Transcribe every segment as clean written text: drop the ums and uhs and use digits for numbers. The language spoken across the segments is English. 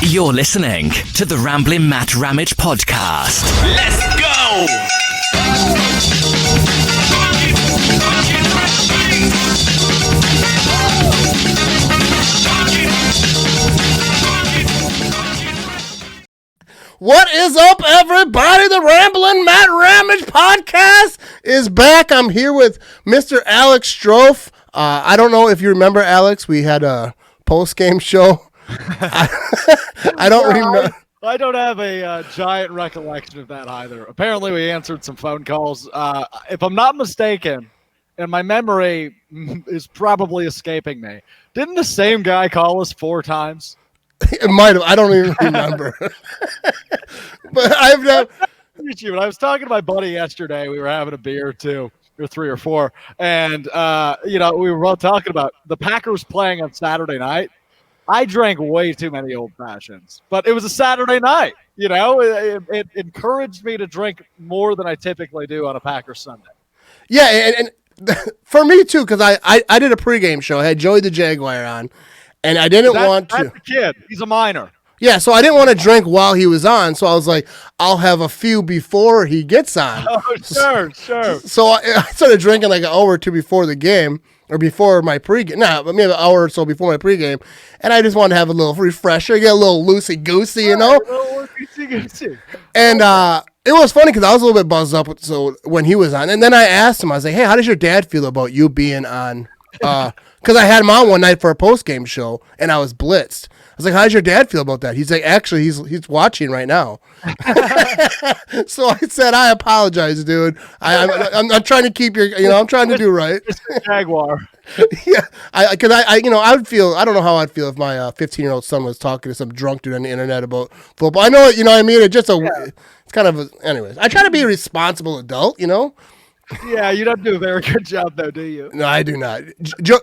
You're listening to the Ramblin' Matt Ramage podcast. Let's go! What is up, everybody? The Ramblin' Matt Ramage podcast is back. I'm here with Mr. Alex Strouf. I don't know if you remember, Alex. We had a post-game show. I don't remember. I don't have a giant recollection of that either. Apparently, we answered some phone calls. If I'm not mistaken, and my memory is probably escaping me, didn't the same guy call us 4 times? It might have. I don't even remember. But I've never. When I was talking to my buddy yesterday, we were having a beer too, or 3 or 4, and we were both talking about the Packers playing on Saturday night. I drank way too many old fashions, but it was a Saturday night. You know, it encouraged me to drink more than I typically do on a Packers Sunday. Yeah, and for me too, because I did a pregame show. I had Joey the Jaguar on, and I didn't want to. That's the kid. He's a minor. Yeah, so I didn't want to drink while he was on, so I was like, I'll have a few before he gets on. Oh, sure. So I started drinking like an hour or two before the game, or before my pregame. Maybe an hour or so before my pregame, and I just wanted to have a little refresher, get a little loosey-goosey, you know? And it was funny because I was a little bit buzzed up when he was on, and then I asked him, I was like, hey, how does your dad feel about you being on? Because I had him on one night for a post-game show, and I was blitzed. I was like, how does your dad feel about that? He's like, actually, he's watching right now. So I said, I apologize, dude. I'm trying to keep I'm trying to do right. Jaguar. Yeah, I would feel, I don't know how I'd feel if my 15-year-old son was talking to some drunk dude on the internet about football. I know, you know what I mean? It's kind of, anyways. I try to be a responsible adult, you know? Yeah, you don't do a very good job, though, do you? No, I do not.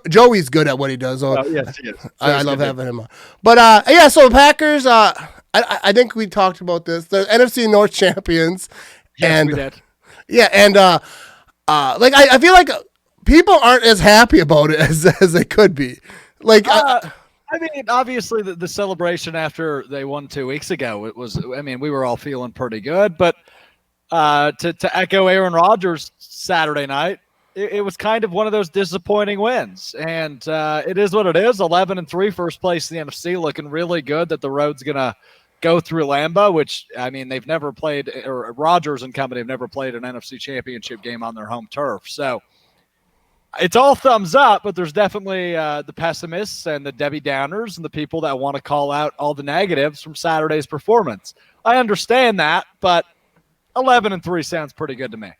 Joey's good at what he does. So yes, he is. I love having him on. But, so Packers, I think we talked about this. The NFC North champions. Yes, we did. Yeah, and I feel like people aren't as happy about it as they could be. Like, I mean, obviously, the celebration after they won 2 weeks ago, we were all feeling pretty good. But to echo Aaron Rodgers' Saturday night, it was kind of one of those disappointing wins. And it is what it is. 11-3, first place in the NFC, looking really good that the road's going to go through Lambeau, which, I mean, they've never played, or Rodgers and company have never played an NFC championship game on their home turf. So it's all thumbs up, but there's definitely the pessimists and the Debbie Downers and the people that want to call out all the negatives from Saturday's performance. I understand that, but 11-3 sounds pretty good to me.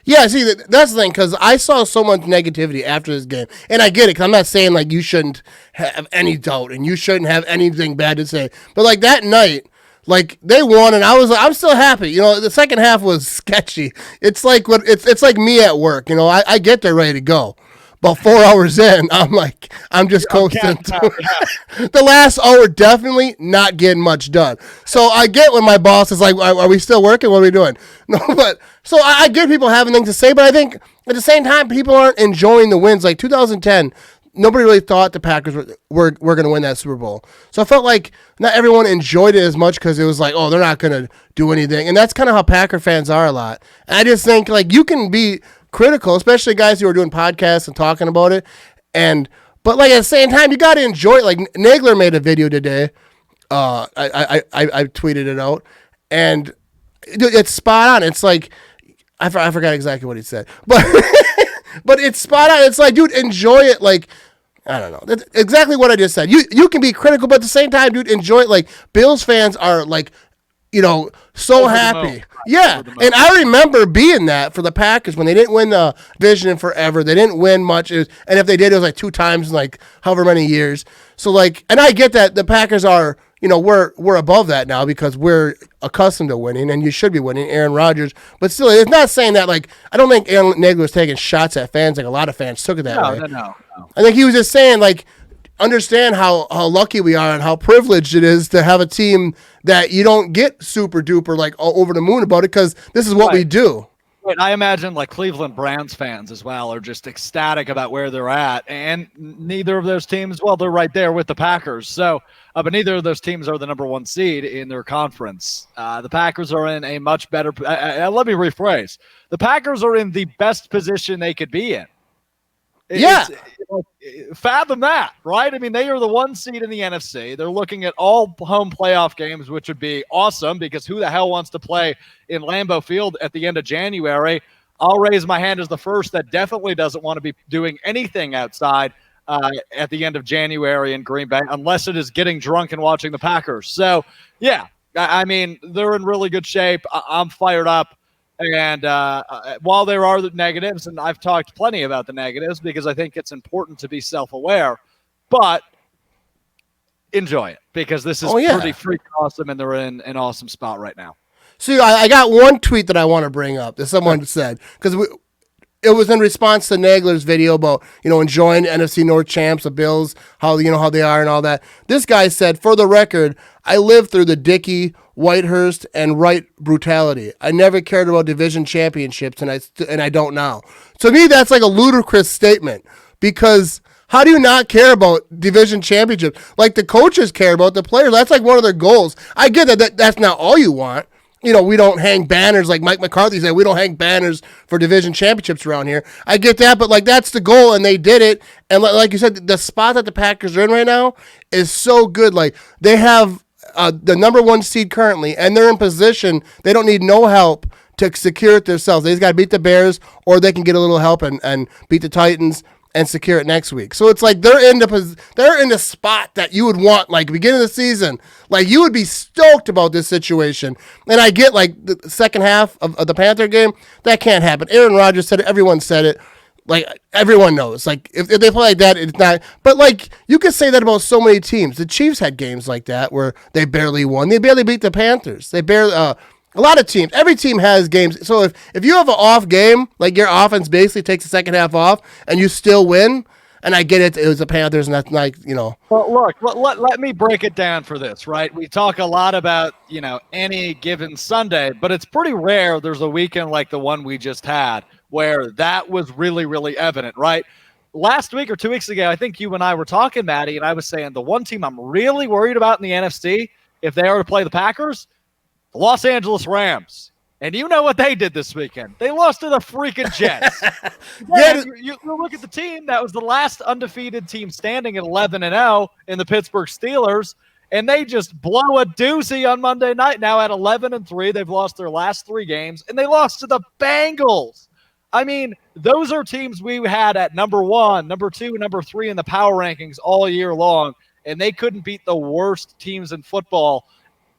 Yeah, see, that's the thing, because I saw so much negativity after this game, and I get it, because I'm not saying, like, you shouldn't have any doubt, and you shouldn't have anything bad to say, but, like, that night, like, they won, and I'm still happy. You know, the second half was sketchy. It's like it's like me at work, you know, I get there ready to go. About 4 hours in, I'm just coasting. The last hour, definitely not getting much done. So I get when my boss is like, are we still working? What are we doing? No, but so I get people having things to say, but I think at the same time, people aren't enjoying the wins. Like 2010, nobody really thought the Packers were going to win that Super Bowl. So I felt like not everyone enjoyed it as much because it was like, oh, they're not going to do anything. And that's kind of how Packer fans are a lot. And I just think, like, you can be critical, especially guys who are doing podcasts and talking about it, but like at the same time, you got to enjoy it. Like Nagler made a video today. I tweeted it out, and it's spot on. It's like I forgot exactly what he said, but but it's spot on. It's like, dude, enjoy it. Like, I don't know. That's exactly what I just said. You can be critical, but at the same time, dude, enjoy it. Like Bills fans are like, you know, so happy. Yeah, and I remember being that for the Packers when they didn't win the division in forever. They didn't win much, and if they did, it was like 2 times in like however many years. So like, and I get that the Packers are, you know, we're above that now because we're accustomed to winning, and you should be winning, Aaron Rodgers. But still, it's not saying that, like, I don't think Aaron Nagler was taking shots at fans like a lot of fans took it that way. No. I think he was just saying, like, understand how lucky we are and how privileged it is to have a team that you don't get super duper like all over the moon about it, because this is what we do. Right, I imagine like Cleveland Browns fans as well are just ecstatic about where they're at, and neither of those teams, well, they're right there with the Packers. So, but neither of those teams are the number one seed in their conference. The Packers are in a much better. Let me rephrase: the Packers are in the best position they could be in. Fathom that, right? I mean, they are the one seed in the NFC. They're looking at all home playoff games, which would be awesome because who the hell wants to play in Lambeau Field at the end of January? I'll raise my hand as the first that definitely doesn't want to be doing anything outside at the end of January in Green Bay, unless it is getting drunk and watching the Packers. So, yeah, I mean, they're in really good shape. I'm fired up. And while there are the negatives, and I've talked plenty about the negatives because I think it's important to be self-aware, but enjoy it because this is pretty freaking awesome, and they're in an awesome spot right now. See, I got one tweet that I want to bring up that someone said because it was in response to Nagler's video about enjoying the NFC North champs, the Bills, how they are and all that. This guy said, for the record, I lived through the Dickey, Whitehurst, and Wright brutality. I never cared about division championships, and I don't now. To me, that's like a ludicrous statement because how do you not care about division championships? Like the coaches care about the players. That's like one of their goals. I get that's not all you want. We don't hang banners like Mike McCarthy said. We don't hang banners for division championships around here. I get that, but like that's the goal, and they did it. And like you said, the spot that the Packers are in right now is so good. Like they have the number one seed currently, and they're in position. They don't need no help to secure it themselves. They just got to beat the Bears, or they can get a little help and beat the Titans and secure it next week. So it's like they're in the spot that you would want, like beginning of the season. Like you would be stoked about this situation. And I get like the second half of the Panther game, that can't happen. Aaron Rodgers said it, everyone said it. Like everyone knows. Like if they play like that, it's not. But like you could say that about so many teams. The Chiefs had games like that where they barely won. They barely beat the Panthers. They barely. A lot of teams, every team has games. So if you have an off game, like your offense basically takes the second half off and you still win, and I get it was the Panthers and that's like, Well, look, let me break it down for this, right? We talk a lot about, any given Sunday, but it's pretty rare there's a weekend like the one we just had where that was really, really evident, right? Last week or 2 weeks ago, I think you and I were talking, Maddie, and I was saying the one team I'm really worried about in the NFC, if they are to play the Packers, the Los Angeles Rams. And you know what they did this weekend? They lost to the freaking Jets. You look at the team that was the last undefeated team standing at 11-0 in the Pittsburgh Steelers, and they just blow a doozy on Monday night. Now at 11-3, they've lost their last 3 games, and they lost to the Bengals. I mean, those are teams we had at number 1, number 2, number 3 in the power rankings all year long, and they couldn't beat the worst teams in football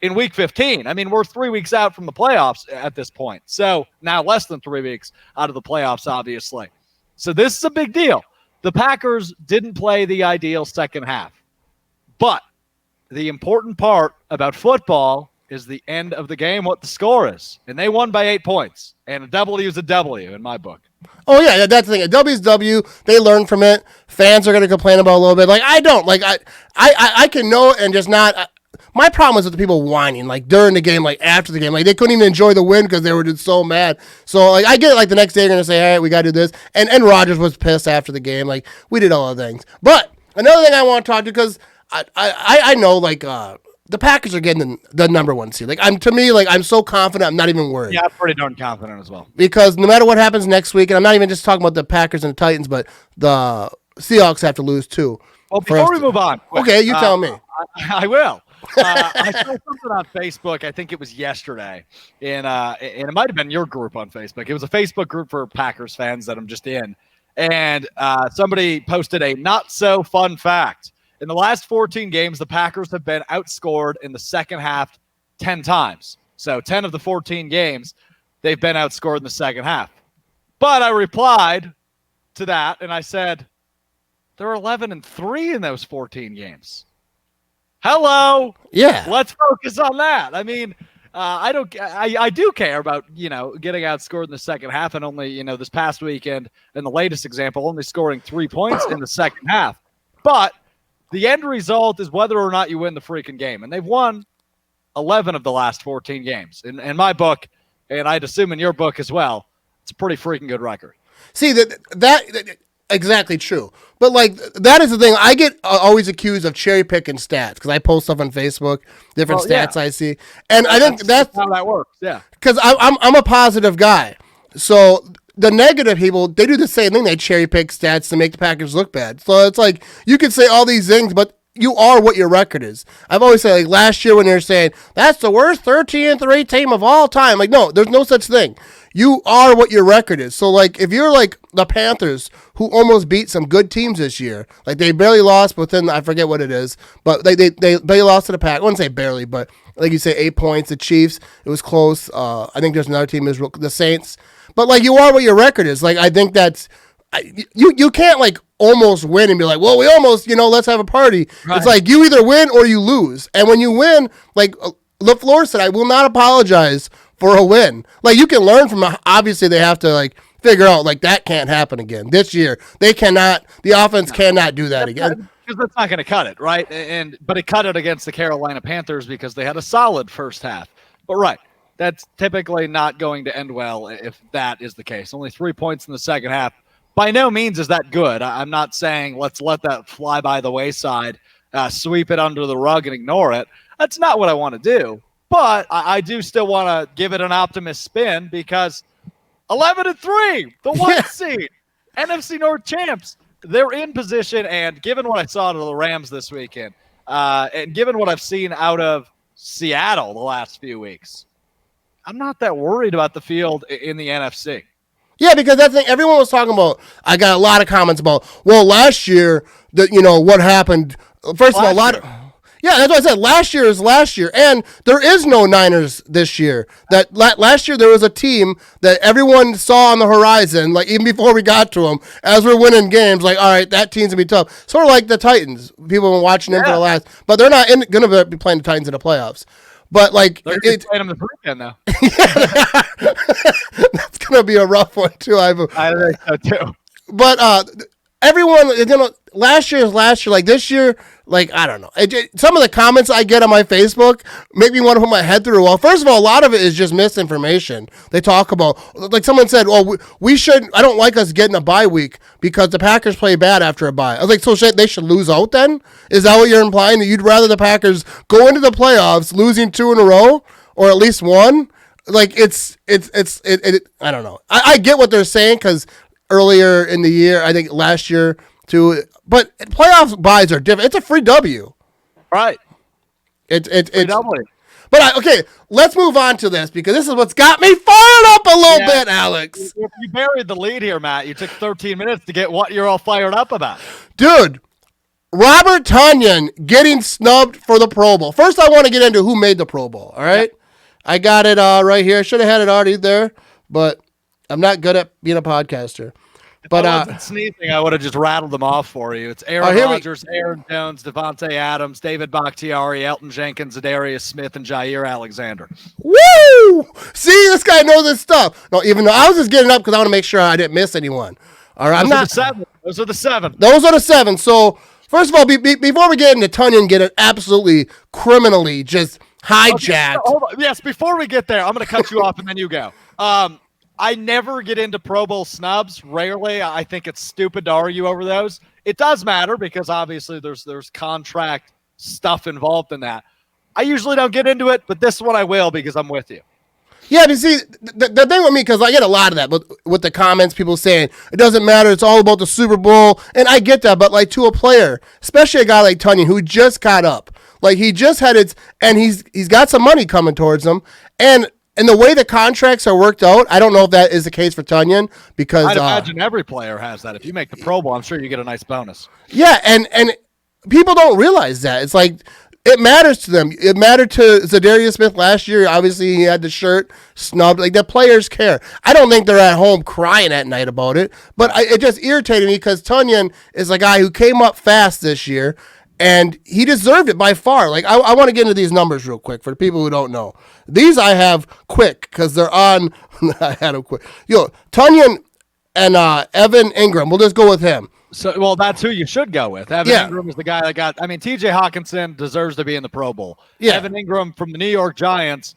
in week 15. I mean, we're 3 weeks out from the playoffs at this point. So now less than 3 weeks out of the playoffs, obviously. So this is a big deal. The Packers didn't play the ideal second half. But the important part about football is the end of the game, what the score is. And they won by 8 points. And a W is a W in my book. Oh, yeah, that's the thing. A W is W. They learn from it. Fans are going to complain about it a little bit. Like, I don't. Like, I can know it and just not. My problem is with the people whining, like, during the game, like, after the game. Like, they couldn't even enjoy the win because they were just so mad. So, like, I get it, like, the next day they're going to say, all right, we got to do this. And Rodgers was pissed after the game. Like, we did all the things. But another thing I want to talk to, because I know, like, the Packers are getting the number 1 seed. Like, I'm so confident, I'm not even worried. Yeah, I'm pretty darn confident as well. Because no matter what happens next week, and I'm not even just talking about the Packers and the Titans, but the Seahawks have to lose too. Well, before we move on. Okay, you tell me. I will. I saw something on Facebook. I think it was yesterday, and it might have been your group on Facebook. It was a Facebook group for Packers fans that I'm just in, and somebody posted a not so fun fact. In the last 14 games, the Packers have been outscored in the second half 10 times. So 10 of the 14 games, they've been outscored in the second half. But I replied to that, and I said, they're 11-3 in those 14 games. Hello. Yeah. Let's focus on that. I mean, I do care about, getting outscored in the second half, and only, this past weekend in the latest example, only scoring 3 points in the second half. But the end result is whether or not you win the freaking game. And they've won 11 of the last 14 games. In my book, and I'd assume in your book as well, It's a pretty freaking good record. See, that exactly true. But like that is the thing. I get always accused of cherry picking stats because I post stuff on Facebook, different stats I see, and I think that's how that works. Yeah, because I'm a positive guy. So the negative people, they do the same thing. They cherry pick stats to make the Packers look bad. So it's like you can say all these things, but you are what your record is. I've always said, like last year when they're saying that's the worst 13-3 team of all time. Like, no, there's no such thing. You are what your record is. So like if you're like the Panthers who almost beat some good teams this year, like they barely lost within, I forget what it is, but they barely lost to the Pack. I wouldn't say barely, but like you say 8 points. The Chiefs, it was close. I think there's another team, the Saints. But like you are what your record is. Like I think that's you can't like almost win and be like, well, we almost, let's have a party. Right. It's like you either win or you lose. And when you win, like LaFleur said, I will not apologize for a win. Like you can learn from, obviously they have to like figure out like that can't happen again this year. They cannot, the offense cannot do that again. Because that's not going to cut it, right? But it cut it against the Carolina Panthers because they had a solid first half. But right, that's typically not going to end well if that is the case. Only 3 points in the second half. By no means is that good. I'm not saying let's let that fly by the wayside, sweep it under the rug and ignore it. That's not what I want to do. But I do still want to give it an optimist spin because 11-3, the one seed, NFC North champs, they're in position. And given what I saw to the Rams this weekend, and given what I've seen out of Seattle the last few weeks, I'm not that worried about the field in the NFC. Yeah, because that's the thing everyone was talking about. I got a lot of comments about, well, last year, what happened. First of all, yeah, that's what I said. Last year is last year, and there is no Niners this year. That last year there was a team that everyone saw on the horizon, like even before we got to them, as we're winning games. Like, all right, that team's gonna be tough. Sort of like the Titans. People have been watching them for the last, but they're not gonna be playing the Titans in the playoffs. But like they're playing them this weekend though. That's gonna be a rough one too. I think so too. But everyone, last year is last year. Like this year, like I don't know. Some of the comments I get on my Facebook make me want to put my head through a wall. First of all, a lot of it is just misinformation. They talk about, like someone said, well, we should. I don't like us getting a bye week because the Packers play bad after a bye. I was like, so they should lose out then? Is that what you're implying? That you'd rather the Packers go into the playoffs losing 2 in a row or at least one? Like it's I don't know. I get what they're saying because earlier in the year, I think last year too, but playoff buys are different. It's a free W, right? It's W. But okay, let's move on to this because this is what's got me fired up a little bit, Alex. You buried the lead here, Matt. You took 13 minutes to get what you're all fired up about, dude. Robert Tonyan getting snubbed for the Pro Bowl. First, I want to get into who made the Pro Bowl. All right. Yep. I got it right here. I should have had it already there, but I'm not good at being a podcaster. But I wasn't sneezing, I would have just rattled them off for you. It's Aaron Rodgers, Aaron Jones, Devontae Adams, David Bakhtiari, Elton Jenkins, Zadarius Smith, and Jair Alexander. Woo! See, this guy knows his stuff. No, even though I was just getting up because I want to make sure I didn't miss anyone. All right, Those are the seven. Those are the seven. So first of all, before we get into Tonyan getting absolutely criminally just hijacked. Okay, yes, before we get there, I'm going to cut you off and then you go. I never get into Pro Bowl snubs. Rarely. I think it's stupid to argue over those. It does matter because obviously there's contract stuff involved in that. I usually don't get into it, but this one I will because I'm with you. Yeah, but see, the thing with me, because I get a lot of that, but with the comments, people saying, it doesn't matter, it's all about the Super Bowl, and I get that, but like to a player, especially a guy like Tonyan, who just got up, like he just had and he's got some money coming towards him, and the way the contracts are worked out, I don't know if that is the case for Tonyan, because I'd imagine every player has that. If you make the Pro Bowl, I'm sure you get a nice bonus. Yeah, and people don't realize that. It's like, it matters to them. It mattered to Zadarius Smith last year. Obviously, he had the shirt snubbed. Like, the players care. I don't think they're at home crying at night about it, but it just irritated me because Tonyan is a guy who came up fast this year, and he deserved it by far. Like, I want to get into these numbers real quick for the people who don't know. These I have quick because they're on. I had them quick. Tonyan and Evan Ingram. We'll just go with him. So, well, that's who you should go with. Evan Ingram is the guy that got. I mean, T.J. Hawkinson deserves to be in the Pro Bowl. Yeah. Evan Ingram from the New York Giants.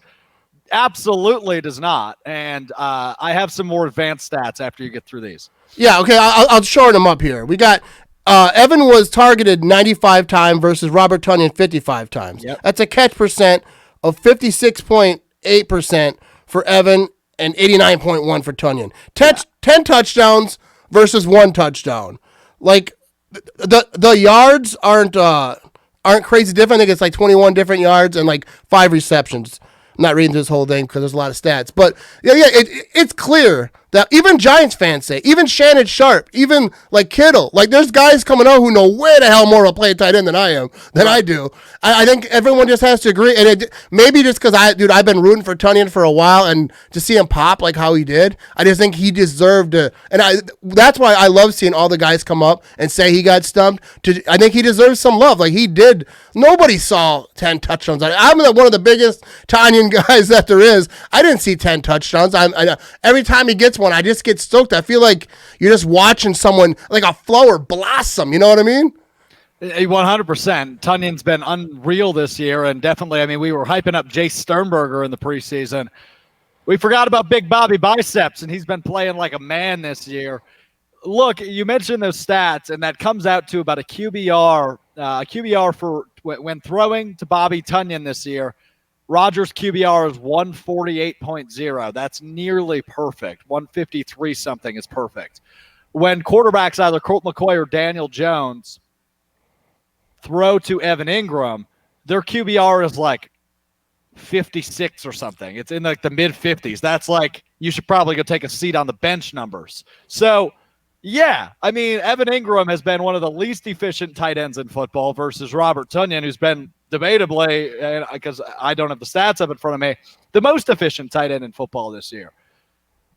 Absolutely does not. And I have some more advanced stats after you get through these. Yeah, okay, I'll shorten them up here. We got Evan was targeted 95 times versus Robert Tonyan 55 times. Yep. That's a catch percent of 56.8% for Evan and 89.1 for Tonyan. 10 touchdowns versus 1 touchdown. Like the yards aren't crazy different. I think it's like 21 different yards and like 5 receptions. I'm not reading this whole thing because there's a lot of stats, but it's clear that even Giants fans say, even Shannon Sharp, even like Kittle, like there's guys coming out who know way the hell more to play tight end than I do. I think everyone just has to agree, and maybe just because I've been rooting for Tonyan for a while, and to see him pop like how he did, I just think he deserved to, and that's why I love seeing all the guys come up and say he got stumped. I think he deserves some love, like he did. Nobody saw 10 touchdowns. I'm one of the biggest Tonyan guys that there is. I didn't see 10 touchdowns. I every time he gets one, I just get stoked. I feel like you're just watching someone, like a flower blossom. You know what I mean? 100%. Tunyan's been unreal this year, and definitely, I mean, we were hyping up Jace Sternberger in the preseason. We forgot about Big Bobby Biceps, and he's been playing like a man this year. Look, you mentioned those stats, and that comes out to about a QBR for when throwing to Bobby Tonyan this year. Rodgers' QBR is 148.0. That's nearly perfect. 153 something is perfect. When quarterbacks, either Colt McCoy or Daniel Jones, throw to Evan Ingram, their QBR is like 56 or something. It's in like the mid 50s. That's like, you should probably go take a seat on the bench numbers. So, yeah, I mean, Evan Ingram has been one of the least efficient tight ends in football versus Robert Tonyan, who's been debatably, because I don't have the stats up in front of me, the most efficient tight end in football this year.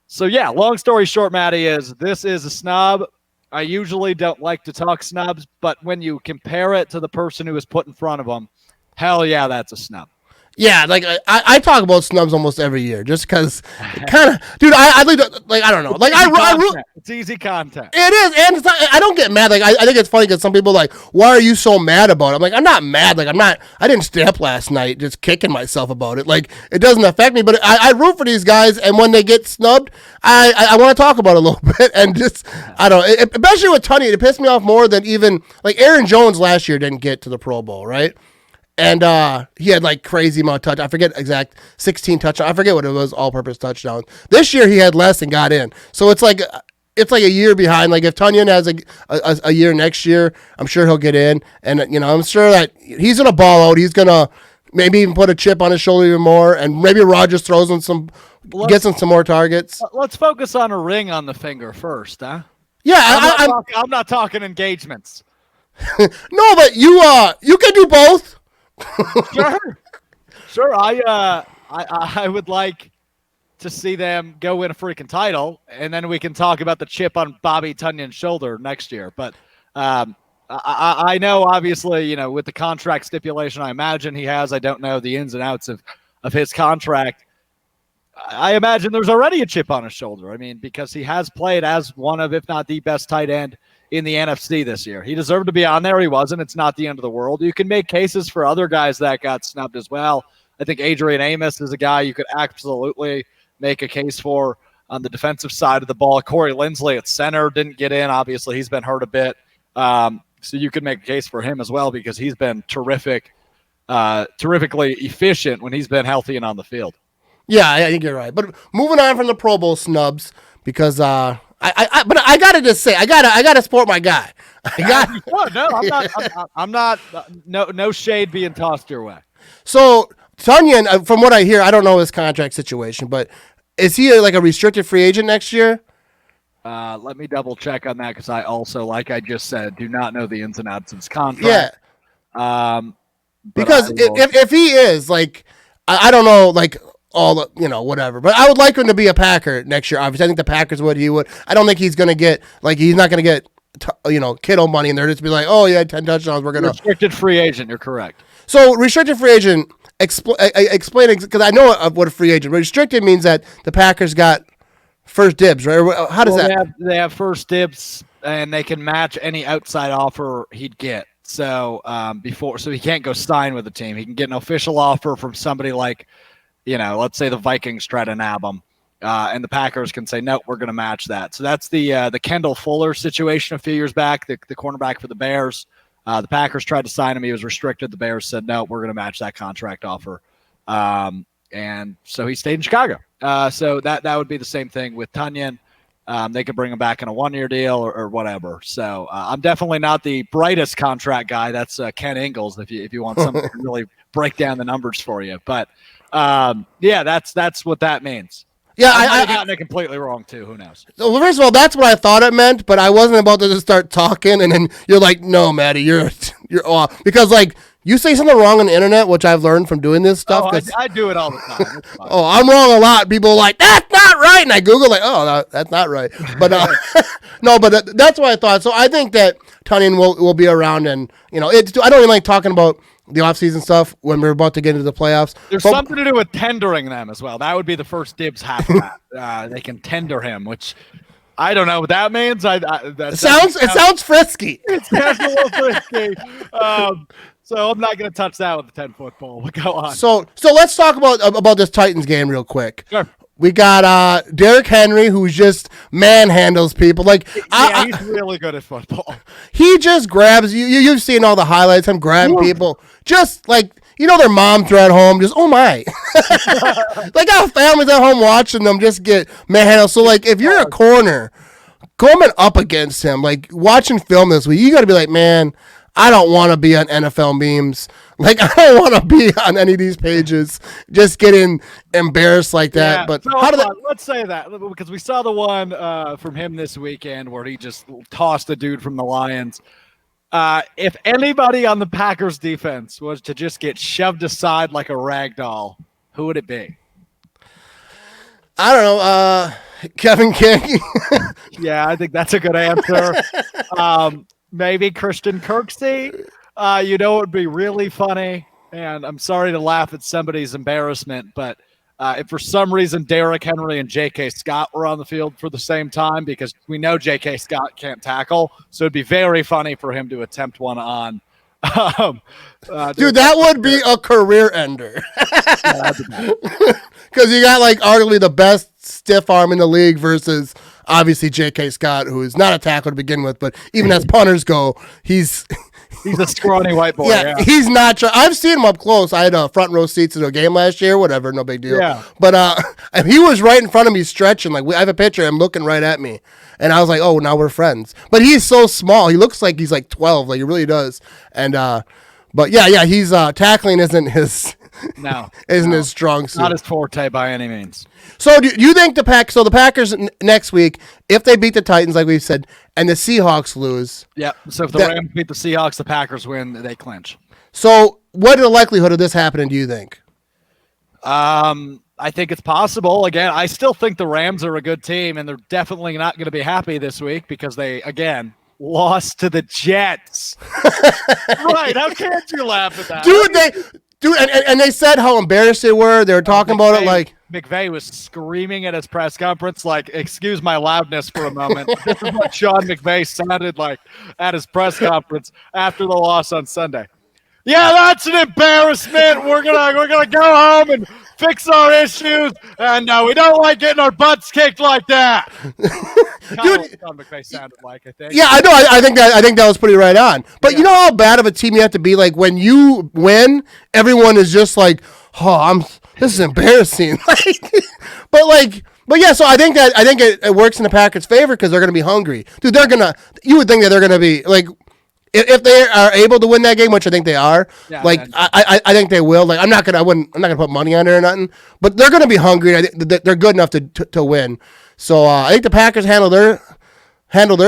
So, yeah, long story short, Matty, this is a snub. I usually don't like to talk snubs, but when you compare it to the person who was put in front of them, hell yeah, that's a snub. Yeah, like I talk about snubs almost every year, just because, kind of, dude. I don't know, like it's easy content. It is, and it's not, I don't get mad. Like I think it's funny because some people are like, why are you so mad about it? I'm like, I'm not mad. Like I didn't stay up last night just kicking myself about it. Like it doesn't affect me, but I root for these guys, and when they get snubbed, I want to talk about it a little bit, and just I don't know, especially with Tonyan, it pissed me off more than even like Aaron Jones last year didn't get to the Pro Bowl, right? And he had like crazy amount of touch. I forget exact 16 touchdowns. I forget what it was, all-purpose touchdowns. This year he had less and got in. So it's like a year behind. Like if Tonyan has a year next year, I'm sure he'll get in. And I'm sure that he's gonna ball out. He's gonna maybe even put a chip on his shoulder even more. And maybe Rodgers throws him gets him some more targets. Let's focus on a ring on the finger first, huh? Yeah, I'm not talking engagements. No, but you can do both. Sure. I would like to see them go win a freaking title, and then we can talk about the chip on Bobby Tonyan's shoulder next year. But I know, obviously, with the contract stipulation, I imagine he has. I don't know the ins and outs of his contract. I imagine there's already a chip on his shoulder. I mean, because he has played as one of, if not the best tight end in the NFC this year. He deserved to be on there. He wasn't. It's not the end of the world. You can make cases for other guys that got snubbed as well. I think Adrian Amos is a guy you could absolutely make a case for on the defensive side of the ball. Corey Linsley at center didn't get in. Obviously, he's been hurt a bit. So you could make a case for him as well because he's been terrifically efficient when he's been healthy and on the field. Yeah, I think you're right. But moving on from the Pro Bowl snubs, because but I gotta just say, I gotta support my guy. I'm not. No shade being tossed your way. So Tonyan, from what I hear, I don't know his contract situation, but is he like a restricted free agent next year? Let me double check on that because I also, like I just said, do not know the ins and outs of his contract. Yeah. Because if he is, like, I don't know, like, all the, whatever. But I would like him to be a Packer next year. Obviously, I think the Packers would. He would. I don't think he's going to get, like, he's not going to get, Kittle money in there just be like, oh, yeah, 10 touchdowns. We're going to. Restricted free agent. You're correct. So, restricted free agent, explain, because I know what a free agent. Restricted means that the Packers got first dibs, right? How does that? They have first dibs, and they can match any outside offer he'd get. So, so he can't go sign with the team. He can get an official offer from somebody like let's say the Vikings try to nab him, and the Packers can say, no, we're going to match that. So that's the Kendall Fuller situation a few years back, the cornerback for the Bears. The Packers tried to sign him. He was restricted. The Bears said, no, we're going to match that contract offer. And so he stayed in Chicago. So that would be the same thing with Tunyon. They could bring him back in a 1-year deal or whatever. So I'm definitely not the brightest contract guy. That's Ken Ingalls if you want someone to really break down the numbers for you. But that's what that means. Yeah, I might have gotten it completely wrong too. Who knows? So first of all, that's what I thought it meant, but I wasn't about to just start talking, and then you're like, "No, Maddie, you're off," because like you say something wrong on the internet, which I've learned from doing this stuff. I do it all the time. Oh, I'm wrong a lot. People are like, "That's not right," and I Google like, "Oh, no, that's not right." But no, but that's what I thought. So I think that Tunyon will be around, and I don't even like talking about the offseason stuff when we're about to get into the playoffs. There's something to do with tendering them as well. That would be the first dibs half of that. They can tender him, which I don't know what that means. It sounds frisky. It's kind of a little frisky. So I'm not going to touch that with a 10-foot pole. But go on. So let's talk about this Titans game real quick. Sure. We got Derrick Henry, who just manhandles people. Like, he's really good at football. He just grabs you. You've seen all the highlights. Him grabbing people, just like their moms are at home. Just oh my, like our families at home watching them just get manhandled. So like, if you're a corner going up against him, like watching film this week, you got to be like, man, I don't want to be on NFL memes. Like, I don't want to be on any of these pages just getting embarrassed like that. Yeah, But so let's say that because we saw the one from him this weekend where he just tossed a dude from the Lions. If anybody on the Packers defense was to just get shoved aside like a rag doll, who would it be? I don't know. Kevin King. Yeah, I think that's a good answer. Maybe Christian Kirksey. It would be really funny, and I'm sorry to laugh at somebody's embarrassment, but if for some reason Derrick Henry and J.K. Scott were on the field for the same time, because we know J.K. Scott can't tackle, so it'd be very funny for him to attempt one on. Dude, that would be a career ender. Because you got like arguably the best stiff arm in the league versus obviously J.K. Scott, who is not a tackler to begin with, but even as punters go, he's a scrawny white boy. Yeah. He's not. I've seen him up close. I had front row seats to a game last year. Whatever, no big deal. Yeah. But he was right in front of me stretching. Like I have a picture of him looking right at me, and I was like, oh, now we're friends. But he's so small. He looks like he's like 12. Like he really does. And but yeah, he's tackling isn't his. Isn't his strong suit. Not his forte by any means. So do you think the Packers next week, if they beat the Titans like we said, and the Seahawks lose? Yep. So if the Rams beat the Seahawks, the Packers win, they clinch. So what is the likelihood of this happening, do you think? I think it's possible. Again, I still think the Rams are a good team, and they're definitely not going to be happy this week because they, again, lost to the Jets. Right. How can't you laugh at that? Dude, and they said how embarrassed they were. They were talking about it like McVay was screaming at his press conference, like, excuse my loudness for a moment. This is what Sean McVay sounded like at his press conference after the loss on Sunday. Yeah, that's an embarrassment. We're gonna go home and fix our issues, and we don't like getting our butts kicked like that. Dude, Sean McVay sounded like, I think. Yeah, I know. I think that was pretty right on. But you know how bad of a team you have to be. Like when you win, everyone is just like, "Oh, this is embarrassing." But yeah. So I think it works in the Packers' favor because they're gonna be hungry, dude. You would think that they're gonna be like. If they are able to win that game, which I think they are, I think they will. Like I'm not gonna put money on it or nothing, but they're gonna be hungry. I think they're good enough to win. So I think the Packers handle their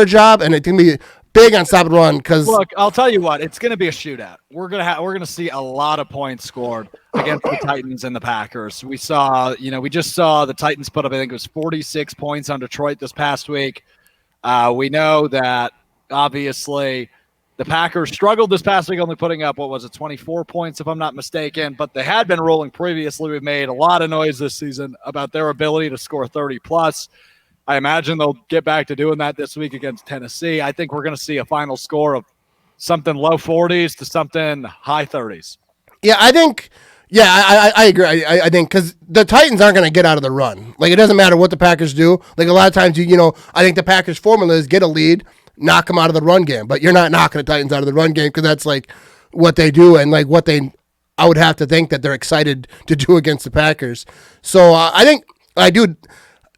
job, and it's gonna be big on stop and run. Because look, I'll tell you what, it's gonna be a shootout. We're gonna see a lot of points scored against the Titans and the Packers. We just saw the Titans put up, I think it was 46 points on Detroit this past week. We know that obviously. The Packers struggled this past week, only putting up, 24 points, if I'm not mistaken. But they had been rolling previously. We've made a lot of noise this season about their ability to score 30-plus. I imagine they'll get back to doing that this week against Tennessee. I think we're going to see a final score of something low 40s to something high 30s. Yeah, I think Yeah, I agree. I think because the Titans aren't going to get out of the run. Like, it doesn't matter what the Packers do. Like, a lot of times, I think the Packers' formula is get a lead, knock them out of the run game. But you're not knocking the Titans out of the run game because that's, like, what they do and, like, I would have to think that they're excited to do against the Packers. So, I think,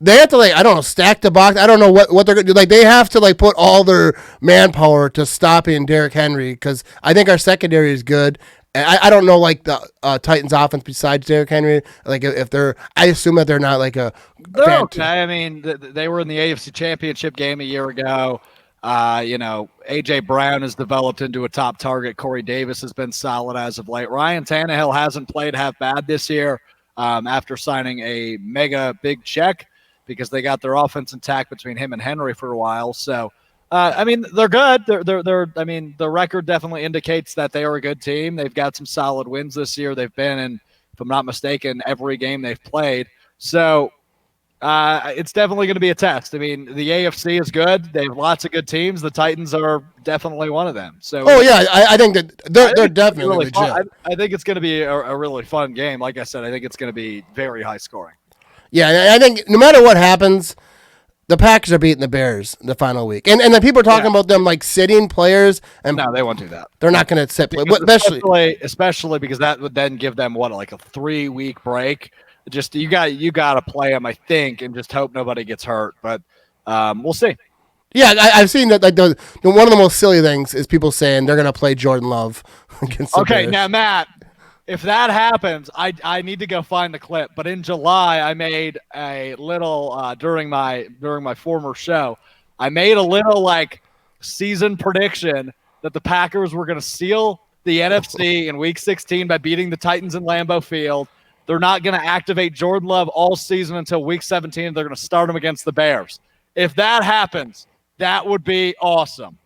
they have to, like, I don't know, stack the box. I don't know what they're going to do. Like, they have to, like, put all their manpower to stopping Derrick Henry because I think our secondary is good. I don't know, like, the Titans offense besides Derrick Henry. Like, if I assume that they're not, like, they're okay. I mean, they were in the AFC Championship game a year ago. A.J. Brown has developed into a top target. Corey Davis has been solid as of late. Ryan Tannehill hasn't played half bad this year after signing a mega big check because they got their offense intact between him and Henry for a while. So, they're good. The record definitely indicates that they are a good team. They've got some solid wins this year. They've been in, if I'm not mistaken, every game they've played. So it's definitely going to be a test. I mean, the AFC is good. They have lots of good teams. The Titans are definitely one of them. So, I think that they're definitely really legit. Fun. I think it's going to be a really fun game. Like I said, I think it's going to be very high scoring. Yeah, I think no matter what happens, the Packers are beating the Bears in the final week. And then people are talking about them, like, sitting players. And no, they won't do that. They're not going to sit. Especially because that would then give them, like a 3-week break. Just you got to play them, I think, and just hope nobody gets hurt. But we'll see. Yeah, I've seen that. Like one of the most silly things is people saying they're going to play Jordan Love against the Bears. Now, Matt, if that happens, I need to go find the clip. But in July, I made a little during my former show. I made a little, like, season prediction that the Packers were going to seal the NFC in Week 16 by beating the Titans in Lambeau Field. They're not going to activate Jordan Love all season until Week 17. They're going to start him against the Bears. If that happens, that would be awesome.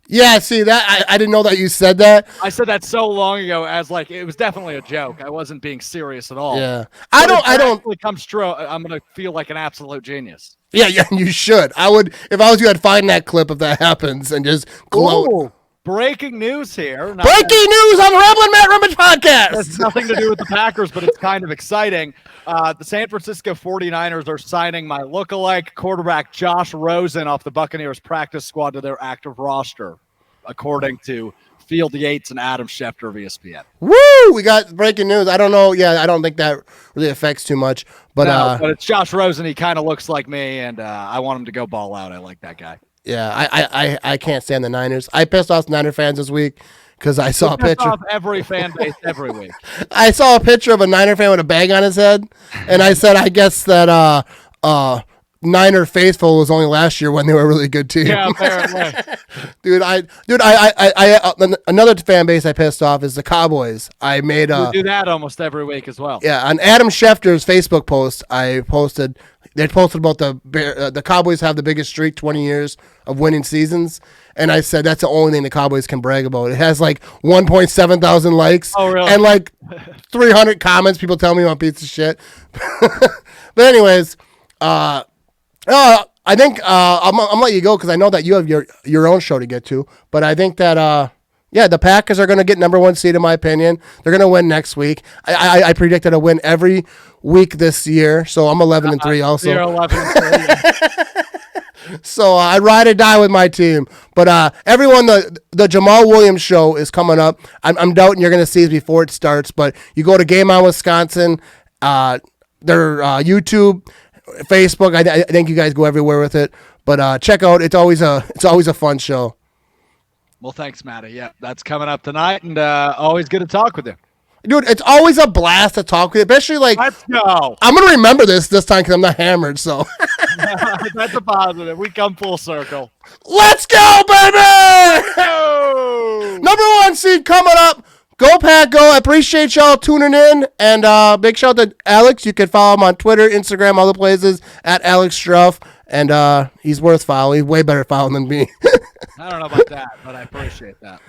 Yeah, see that I didn't know that you said that. I said that so long ago, as like it was definitely a joke. I wasn't being serious at all. Yeah, I don't. If it comes true, I'm gonna feel like an absolute genius. Yeah, you should. I would if I was you. I'd find that clip if that happens and just gloat. Ooh, breaking news here. Breaking news on the Ramblin' Matt Rummage podcast. It's nothing to do with the Packers, but it's kind of exciting. The San Francisco 49ers are signing my lookalike quarterback Josh Rosen off the Buccaneers practice squad to their active roster, according to Field Yates and Adam Schefter of ESPN. Woo! We got breaking news. I don't know. Yeah, I don't think that really affects too much. But, but it's Josh Rosen. He kind of looks like me, and I want him to go ball out. I like that guy. Yeah, I can't stand the Niners. I pissed off Niner fans this week because I saw a picture. Off every fan base every week. I saw a picture of a Niner fan with a bag on his head, and I said, I guess that Niner faithful was only last year when they were a really good team. Yeah, apparently. Dude, another fan base I pissed off is the Cowboys. I made we do that almost every week as well. Yeah, on Adam Schefter's Facebook post, they posted about the Cowboys have the biggest streak, 20 years of winning seasons, and I said that's the only thing the Cowboys can brag about. It has like 1.7 thousand likes, really? And like 300 comments. People tell me I'm a piece of shit. But anyways, I think I'm gonna let you go because I know that you have your own show to get to. But I think that the Packers are going to get number 1 seed in my opinion. They're going to win next week. I predicted a win every week this year, so I'm 11-3 also. You're 11-3. So I ride or die with my team. But everyone, the Jamal Williams show is coming up. I'm doubting you're going to see it before it starts. But you go to Game On Wisconsin, their YouTube, Facebook. I think you guys go everywhere with it. But check out. It's always a fun show. Well, thanks, Matty. Yeah, that's coming up tonight, and always good to talk with you. Dude, it's always a blast to talk with you, especially like. Let's go. I'm going to remember this time because I'm not hammered, so. That's a positive. We come full circle. Let's go, baby! Go! Number 1 seed coming up. Go, Pack, go. I appreciate y'all tuning in. And big shout out to Alex. You can follow him on Twitter, Instagram, all the places, at Alex Strouf. And he's worth following. He's way better following than me. I don't know about that, but I appreciate that.